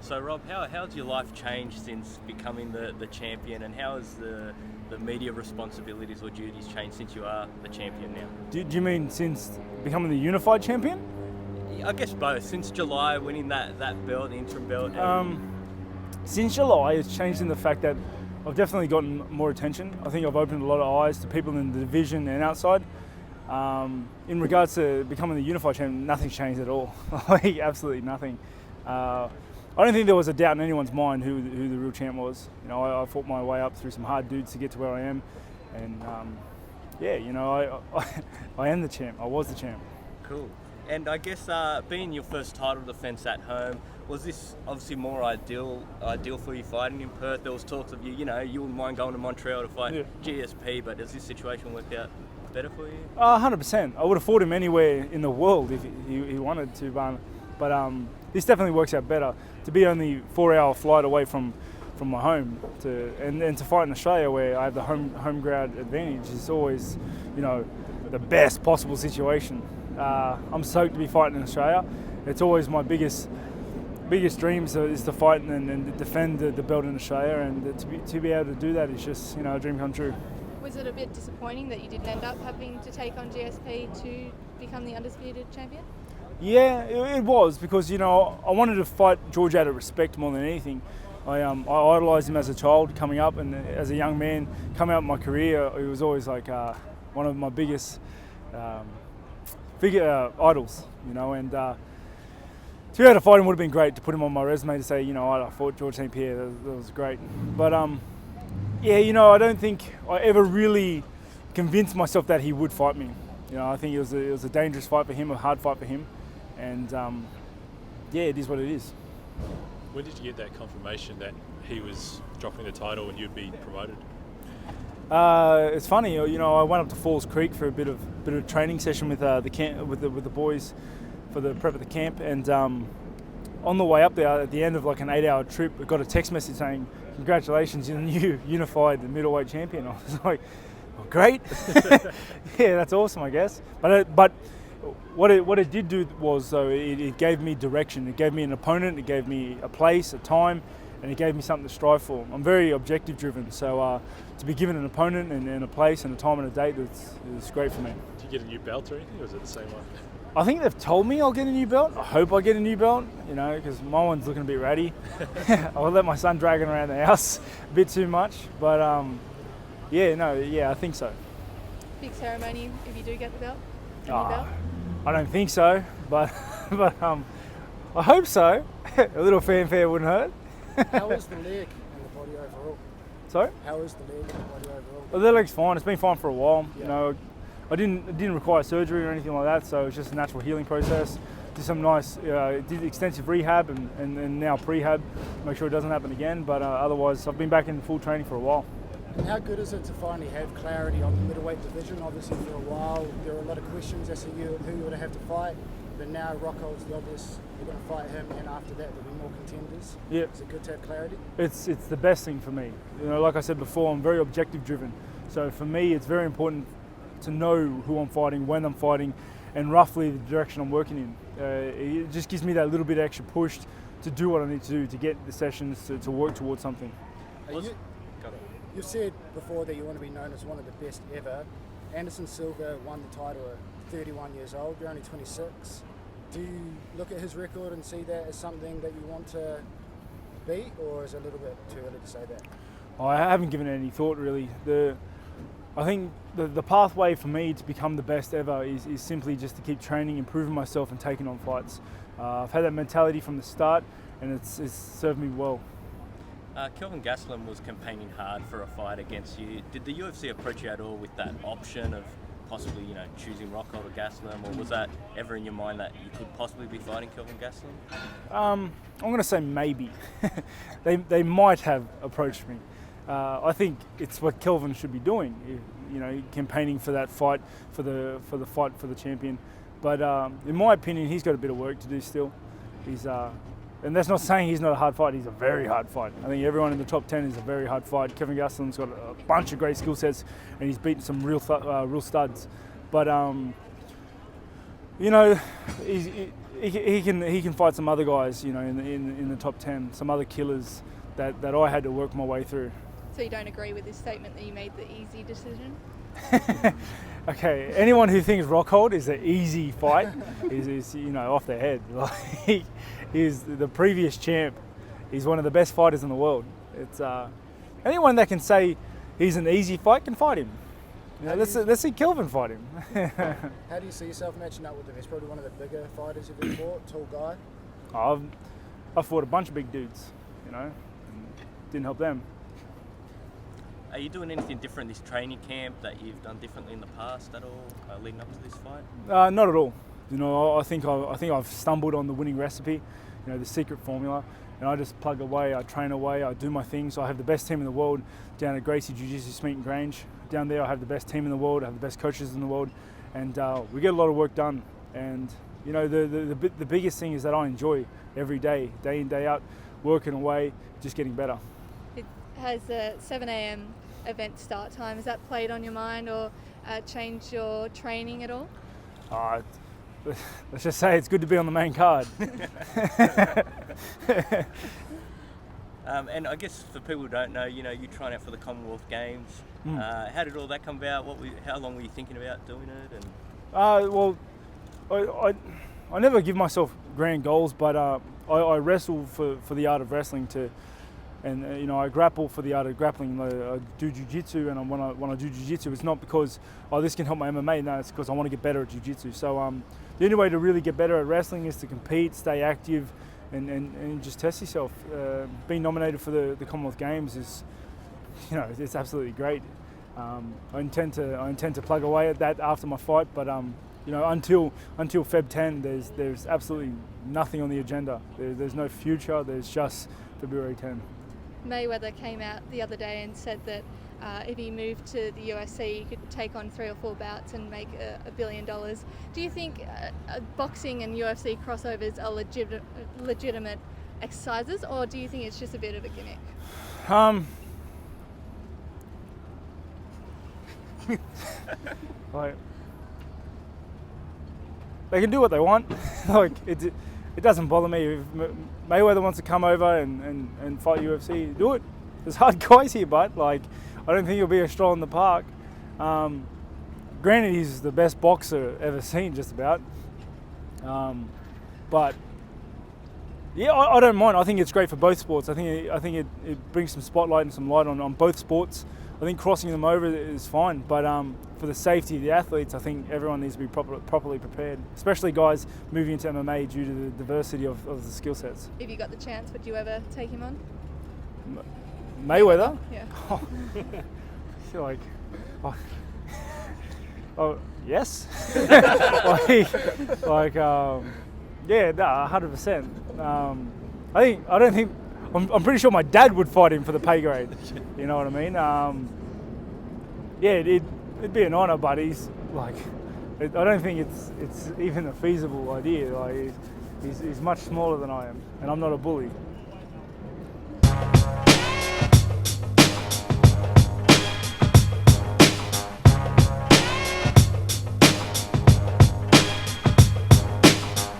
So Rob, how's your life changed since becoming the champion, and how has the media responsibilities or duties changed since you are the champion now? Do you mean since becoming the unified champion? I guess both. Since July, winning that belt, the interim belt. Since July, it's changed in the fact that I've definitely gotten more attention. I think I've opened a lot of eyes to people in the division and outside. In regards to becoming the unified champion, nothing's changed at all. Like, absolutely nothing. I don't think there was a doubt in anyone's mind who the real champ was. You know, I fought my way up through some hard dudes to get to where I am, and I am the champ. I was the champ. Cool. And I guess being your first title defence at home, was this obviously more ideal for you fighting in Perth? There was talks of you wouldn't mind going to Montreal to fight GSP, but does this situation work out better for you? 100%. I would have fought him anywhere in the world if he wanted to, but this definitely works out better. To be only 4-hour flight away from my home and to fight in Australia where I have the home ground advantage is always, the best possible situation. I'm stoked to be fighting in Australia. It's always my biggest dreams is to fight and defend the belt in Australia, and to be able to do that is just a dream come true. Was it a bit disappointing that you didn't end up having to take on GSP to become the undisputed champion? Yeah, it was because I wanted to fight George out of respect more than anything. I idolised him as a child coming up, and as a young man coming up in my career, he was always like one of my biggest idols. And to be able to fight him would have been great, to put him on my resume to say I fought George St-Pierre. That was great. But I don't think I ever really convinced myself that he would fight me. I think it was a dangerous fight for him, a hard fight for him, and it is what it is. When did you get that confirmation that he was dropping the title and you'd be promoted? It's funny, I went up to Falls Creek for a bit of training session with the camp, with the boys for the prep of the camp, and on the way up there, at the end of like an 8-hour trip, I got a text message saying, "Congratulations, you're the new unified middleweight champion." I was like, oh, great. Yeah, that's awesome, I guess. But what it did do was, though, it gave me direction. It gave me an opponent, it gave me a place, a time, and it gave me something to strive for. I'm very objective driven, so to be given an opponent and a place and a time and a date, it's great for me. Did you get a new belt or anything, or was it the same one? I think they've told me I'll get a new belt. I hope I get a new belt, because my one's looking a bit ratty. I'll let my son drag it around the house a bit too much, but I think so. Big ceremony if you do get the belt? Belt? I don't think so, but I hope so. A little fanfare wouldn't hurt. How was the leg and the body overall? Sorry? How was the leg and the body overall? Well, the leg's fine. It's been fine for a while. Yeah. I didn't require surgery or anything like that, so it's just a natural healing process. Did some nice, did extensive rehab and now prehab, make sure it doesn't happen again. But otherwise, I've been back in full training for a while. And how good is it to finally have clarity on the middleweight division? Obviously, for a while, there were a lot of questions as to who you're going to have to fight. But now Rockhold's the obvious, you're going to fight him, and after that there'll be more contenders. Yeah. Is it good to have clarity? It's the best thing for me. Like I said before, I'm very objective driven. So for me, it's very important to know who I'm fighting, when I'm fighting, and roughly the direction I'm working in. It just gives me that little bit extra push to do what I need to do to get the sessions to work towards something. You've said before that you want to be known as one of the best ever. Anderson Silva won the title at 31 years old. You're only 26. Do you look at his record and see that as something that you want to beat, or is it a little bit too early to say that? I haven't given it any thought, really. I think the pathway for me to become the best ever is simply just to keep training, improving myself, and taking on fights. I've had that mentality from the start, and it's served me well. Kelvin Gastelum was campaigning hard for a fight against you. Did the UFC approach you at all with that option of possibly, choosing Rockhold or Gastelum, or was that ever in your mind that you could possibly be fighting Kelvin Gastelum? I'm going to say maybe. They might have approached me. I think it's what Kelvin should be doing, campaigning for that fight, for the fight for the champion. But in my opinion, he's got a bit of work to do still. And that's not saying he's not a hard fight. He's a very hard fight. I think everyone in the top 10 is a very hard fight. Kelvin Gastelum's got a bunch of great skill sets, and he's beaten some real studs. But he can fight some other guys, in the top 10, some other killers that I had to work my way through. So you don't agree with his statement that you made the easy decision? Okay, anyone who thinks Rockhold is an easy fight is off their head. Like, he's the previous champ. He's one of the best fighters in the world. It's anyone that can say he's an easy fight can fight him. Let's see Kelvin fight him. How do you see yourself matching up with him? He's probably one of the bigger fighters you've ever fought, tall guy. I've fought a bunch of big dudes, and didn't help them. Are you doing anything different this training camp that you've done differently in the past at all, leading up to this fight? Not at all. I think I've stumbled on the winning recipe, the secret formula, and I just plug away, I train away, I do my thing. So I have the best team in the world down at Gracie Jiu-Jitsu Smeaton Grange. Down there I have the best team in the world, I have the best coaches in the world, and we get a lot of work done. And the biggest thing is that I enjoy every day in, day out, working away, just getting better. It has a 7 a.m. event start time. Has that played on your mind or changed your training at all? Let's just say it's good to be on the main card. And I guess for people who don't know, you're trying out for the Commonwealth Games. How did all that come about? How long were you thinking about doing it? And Well, I never give myself grand goals, but I wrestle for the art of wrestling and I grapple for the art of grappling. I do jiu-jitsu, and when I do jiu-jitsu, it's not because this can help my MMA. No, it's because I want to get better at jiu-jitsu. So the only way to really get better at wrestling is to compete, stay active, and just test yourself. Being nominated for the Commonwealth Games is, it's absolutely great. I intend to plug away at that after my fight, but until Feb 10, there's absolutely nothing on the agenda. There's no future. There's just February 10. Mayweather came out the other day and said that if he moved to the UFC, he could take on 3 or 4 bouts and make $1 billion. Do you think boxing and UFC crossovers are legitimate exercises, or do you think it's just a bit of a gimmick? Like, they can do what they want. Like, it doesn't bother me. If Mayweather wants to come over and fight UFC, do it. There's hard guys here, but I don't think it'll be a stroll in the park. Granted, he's the best boxer ever seen, just about. But yeah, I don't mind. I think it's great for both sports. I think it brings some spotlight and some light on both sports. I think crossing them over is fine, but for the safety of the athletes, I think everyone needs to be properly prepared, especially guys moving into MMA due to the diversity of the skill sets. If you got the chance, would you ever take him on? Mayweather? Yeah. Oh, yes. Yeah, 100%. I'm pretty sure my dad would fight him for the pay grade. You know what I mean? Yeah, it'd be an honour, but he's I don't think it's even a feasible idea. He's much smaller than I am, and I'm not a bully.